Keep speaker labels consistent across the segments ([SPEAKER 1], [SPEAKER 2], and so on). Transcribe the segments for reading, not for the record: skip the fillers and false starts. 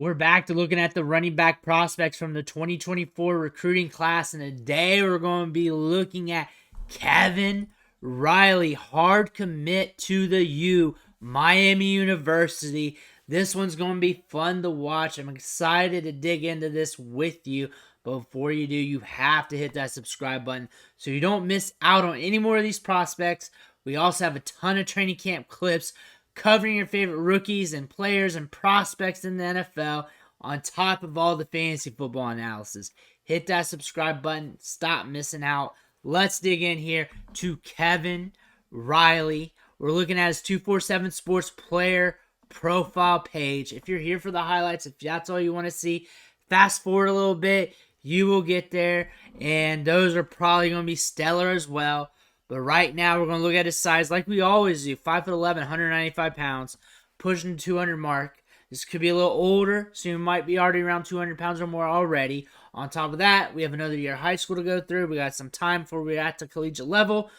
[SPEAKER 1] We're back to looking at the running back prospects from the 2024 recruiting class, and today we're going to be looking at Kevin Riley, hard commit to the U, Miami University. This one's going to be fun to watch. I'm excited to dig into this with you. But before you do, you have to hit that subscribe button so you don't miss out on any more of these prospects. We also have a ton of training camp clips covering your favorite rookies and players and prospects in the NFL on top of all the fantasy football analysis. Hit that subscribe button. Stop missing out. Let's dig in here to Kevin Riley. We're looking at his 247 Sports player profile page. If you're here for the highlights, if that's all you want to see, fast forward a little bit. You will get there, and those are probably going to be stellar as well. But right now, we're going to look at his size like we always do. 5'11", 195 pounds, pushing the 200 mark. This could be a little older, so you might be already around 200 pounds or more already. On top of that, we have another year of high school to go through. We got some time before we're at the collegiate level.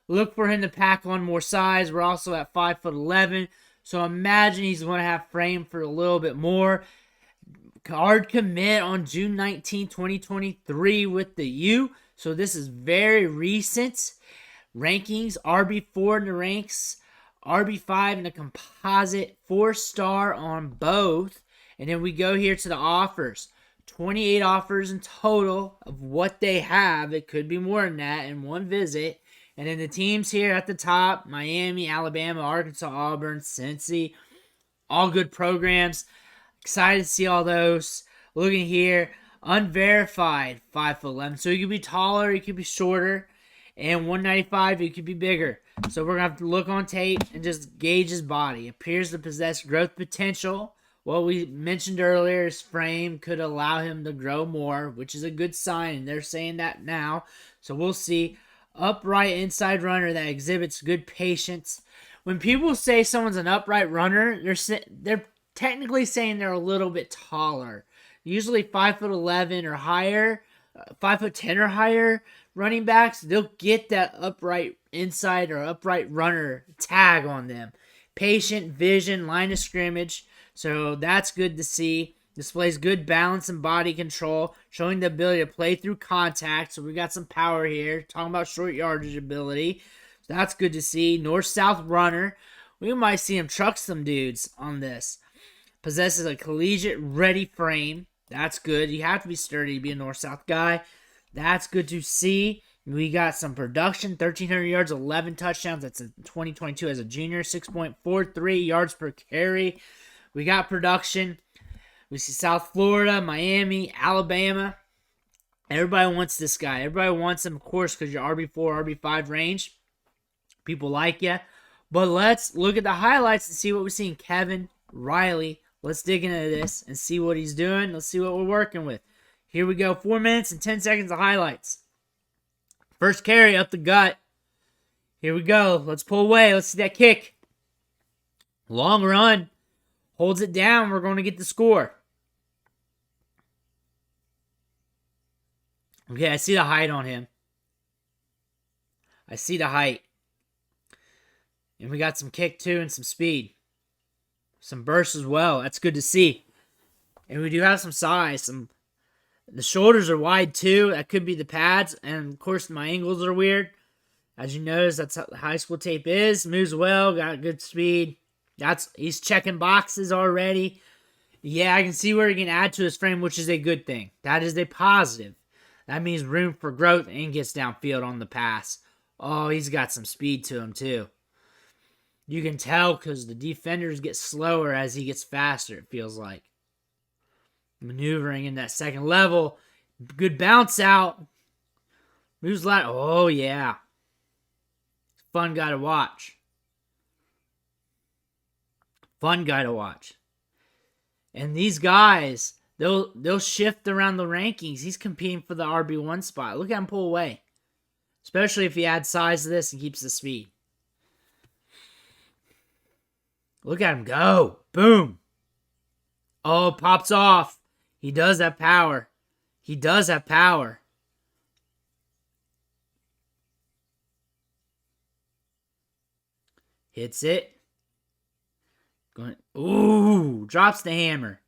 [SPEAKER 1] Look for him to pack on more size. We're also at 5'11", so imagine he's going to have frame for a little bit more. Hard commit on June 19, 2023 with the U, so this is very recent. Rankings, RB4 in the ranks, RB5 in the composite, 4-star on both. And then we go here to the offers. 28 offers in total of what they have. It could be more than that in one visit. And then the teams here at the top, Miami, Alabama, Arkansas, Auburn, Cincy, all good programs. Excited to see all those. Looking here, unverified 5'11". So he could be taller, he could be shorter. And 195, it could be bigger. So we're going to have to look on tape and just gauge his body. Appears to possess growth potential. What we mentioned earlier, his frame could allow him to grow more, which is a good sign. And they're saying that now. So we'll see. Upright inside runner that exhibits good patience. When people say someone's an upright runner, they're technically saying they're a little bit taller. Usually 5'11" or higher, 5'10" or higher. Running backs, they'll get that upright inside or upright runner tag on them. Patient, vision, line of scrimmage. So that's good to see. Displays good balance and body control, showing the ability to play through contact. So we got some power here. Talking about short yardage ability. So that's good to see. North-south runner. We might see him truck some dudes on this. Possesses a collegiate ready frame. That's good. You have to be sturdy to be a north-south guy. That's good to see. We got some production, 1,300 yards, 11 touchdowns. That's in 2022 as a junior, 6.43 yards per carry. We got production. We see South Florida, Miami, Alabama. Everybody wants this guy. Everybody wants him, of course, because you're RB4, RB5 range. People like you. But let's look at the highlights and see what we see in Kevin Riley. Let's dig into this and see what he's doing. Let's see what we're working with. Here we go. 4 minutes and 10 seconds of highlights. First carry up the gut. Here we go. Let's pull away. Let's see that kick. Long run. Holds it down. We're going to get the score. Okay, I see the height on him. I see the height. And we got some kick too and some speed. Some burst as well. That's good to see. And we do have some size. The shoulders are wide too. That could be the pads. And of course my angles are weird. As you notice, that's how the high school tape is. Moves well. Got good speed. He's checking boxes already. Yeah, I can see where he can add to his frame, which is a good thing. That is a positive. That means room for growth and gets downfield on the pass. Oh, he's got some speed to him too. You can tell because the defenders get slower as he gets faster, it feels like. Maneuvering in that second level. Good bounce out. Moves like, oh yeah. Fun guy to watch. Fun guy to watch. And these guys, they'll shift around the rankings. He's competing for the RB1 spot. Look at him pull away. Especially if he adds size to this and keeps the speed. Look at him go. Boom. Oh, pops off. He does have power. He does have power. Hits it. Going. Ooh, drops the hammer.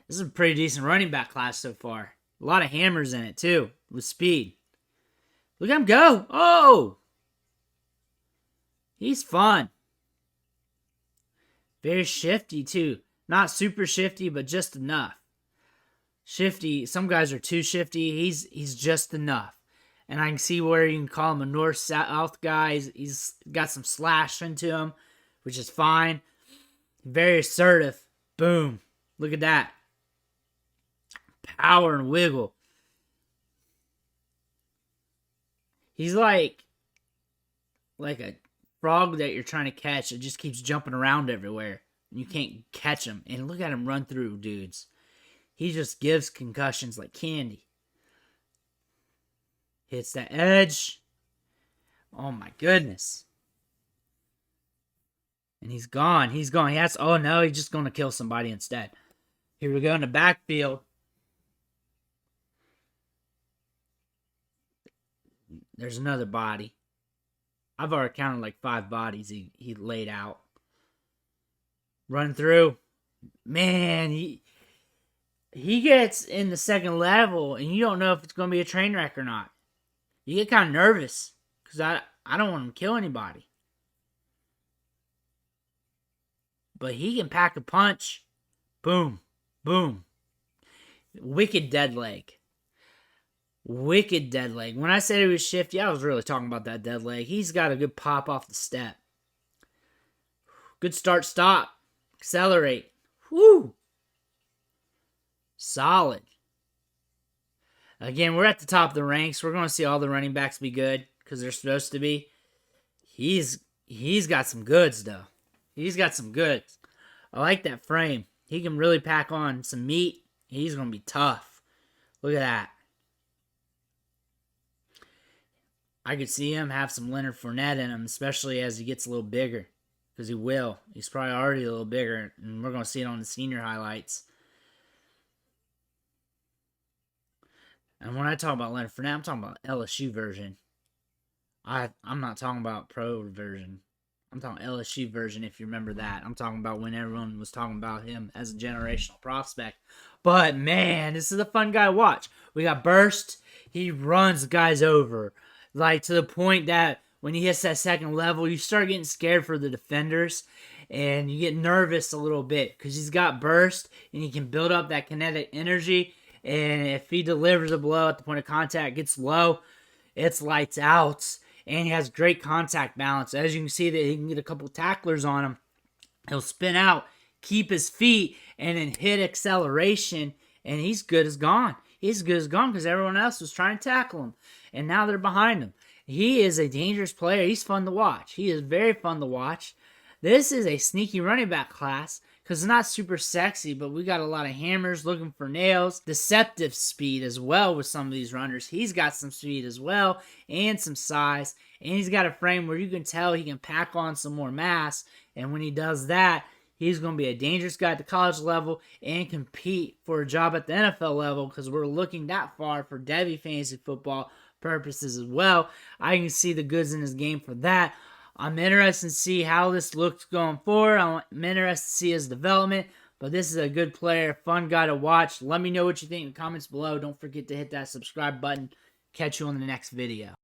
[SPEAKER 1] This is a pretty decent running back class so far. A lot of hammers in it, too, with speed. Look at him go. Oh! He's fun. Very shifty, too. Not super shifty, but just enough. Shifty. Some guys are too shifty. He's just enough. And I can see where you can call him a north-south guy. He's got some slash into him, which is fine. Very assertive. Boom. Look at that. Power and wiggle. He's like a frog that you're trying to catch. It just keeps jumping around everywhere. And you can't catch him. And look at him run through dudes. He just gives concussions like candy. Hits that edge. Oh my goodness. And he's gone. He's gone. Oh no, he's just going to kill somebody instead. Here we go in the backfield. There's another body. I've already counted like 5 bodies he laid out. Run through. Man, he gets in the second level, and you don't know if it's going to be a train wreck or not. You get kind of nervous, because I don't want him to kill anybody. But he can pack a punch. Boom. Boom. Wicked dead leg. Wicked dead leg. When I said he was shifty, I was really talking about that dead leg. He's got a good pop off the step. Good start, stop. Accelerate. Woo! Solid. Again, we're at the top of the ranks. We're going to see all the running backs be good because they're supposed to be. He's got some goods, though. He's got some goods. I like that frame. He can really pack on some meat. He's going to be tough. Look at that. I could see him have some Leonard Fournette in him, especially as he gets a little bigger. Because he will. He's probably already a little bigger. And we're going to see it on the senior highlights. And when I talk about Leonard Fournette, I'm talking about LSU version. I'm not talking about pro version. I'm talking LSU version, if you remember that. I'm talking about when everyone was talking about him as a generational prospect. But, man, this is a fun guy to watch. We got burst. He runs guys over. Like, to the point that when he hits that second level, you start getting scared for the defenders. And you get nervous a little bit. Because he's got burst. And he can build up that kinetic energy. And if he delivers a blow at the point of contact, gets low, it's lights out. And he has great contact balance. As you can see, that he can get a couple tacklers on him. He'll spin out, keep his feet, and then hit acceleration. And he's good as gone. He's good as gone because everyone else was trying to tackle him. And now they're behind him. He is a dangerous player. He's fun to watch. He is very fun to watch. This is a sneaky running back class because it's not super sexy, but we got a lot of hammers looking for nails. Deceptive speed as well with some of these runners. He's got some speed as well and some size. And he's got a frame where you can tell he can pack on some more mass. And when he does that, he's going to be a dangerous guy at the college level and compete for a job at the NFL level because we're looking that far for Devy fantasy football purposes as well. I can see the goods in his game for that. I'm interested to see how this looks going forward. I'm interested to see his development. But this is a good player, fun guy to watch. Let me know what you think in the comments below. Don't forget to hit that subscribe button. Catch you on the next video.